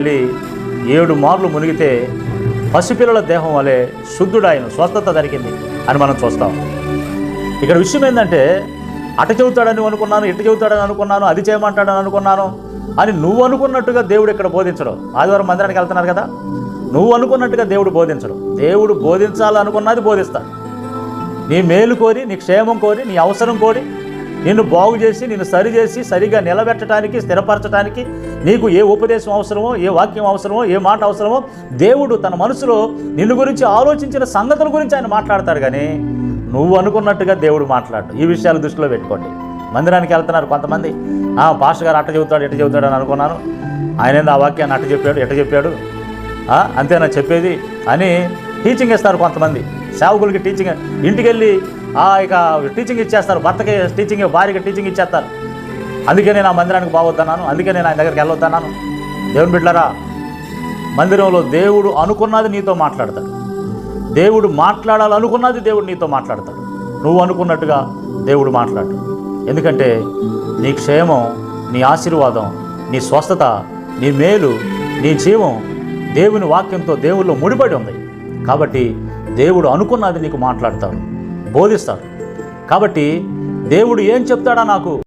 వెళ్ళి 7 మార్లు మునిగితే పసిపిల్లల దేహం వలె శుద్ధుడాయను, స్వస్థత జరిగింది అని మనం చూస్తాం. ఇక్కడ విషయం ఏంటంటే, అట చెబుతాడని అనుకున్నాను, ఇటు చెబుతాడని అనుకున్నాను, అది చేయమంటాడని అనుకున్నాను అని నువ్వు అనుకున్నట్టుగా దేవుడు ఇక్కడ బోధించడం. ఆదివారం మందిరానికి వెళ్తున్నారు కదా, నువ్వు అనుకున్నట్టుగా దేవుడు బోధించడం. దేవుడు బోధించాలనుకున్నది బోధిస్తాడు. నీ మేలు కోరి, నీ క్షేమం కోరి, నీ అవసరం కోరి, నిన్ను బాగు చేసి, నిన్ను సరిచేసి సరిగా నిలబెట్టడానికి, స్థిరపరచడానికి నీకు ఏ ఉపదేశం అవసరమో, ఏ వాక్యం అవసరమో, ఏ మాట అవసరమో దేవుడు తన మనసులో నిన్ను గురించి ఆలోచించిన సంగతుల గురించి ఆయన మాట్లాడతాడు. కానీ నువ్వు అనుకున్నట్టుగా దేవుడు మాట్లాడు. ఈ విషయాలు దృష్టిలో పెట్టుకోండి. మందిరానికి వెళ్తున్నారు కొంతమంది, పాస్టర్ గారు అట్ట చెబుతాడు, ఎట్ట చెబుతాడు అని అనుకున్నాను, ఆయన ఏందో ఆ వాక్యాన్ని అట్ట చెప్పాడు, ఎట్ట చెప్పాడు, అంతేనా చెప్పేది అని టీచింగ్ ఇస్తారు కొంతమంది. సేవకులకి టీచింగ్, ఇంటికి వెళ్ళి ఇక టీచింగ్ ఇచ్చేస్తారు, భర్తకి టీచింగ్, భార్యకి టీచింగ్ ఇచ్చేస్తారు. అందుకే నేను ఆ మందిరానికి బాగొద్దన్నాను, అందుకే నేను ఆయన దగ్గరికి వెళ్ళొద్దన్నాను. దేవుని బిడ్డలారా, మందిరంలో దేవుడు అనుకున్నది నీతో మాట్లాడతాడు. దేవుడు మాట్లాడాలనుకున్నది దేవుడు నీతో మాట్లాడతాడు. నువ్వు అనుకున్నట్టుగా దేవుడు మాట్లాడు. ఎందుకంటే నీ క్షేమం, నీ ఆశీర్వాదం, నీ స్వస్థత, నీ మేలు, నీ జీవం దేవుని వాక్యంతో, దేవుల్లో ముడిపడి ఉంది. కాబట్టి దేవుడు అనుకున్నది నీకు మాట్లాడతాడు, బోధిస్తాడు. కాబట్టి దేవుడు ఏం చెప్తాడా నాకు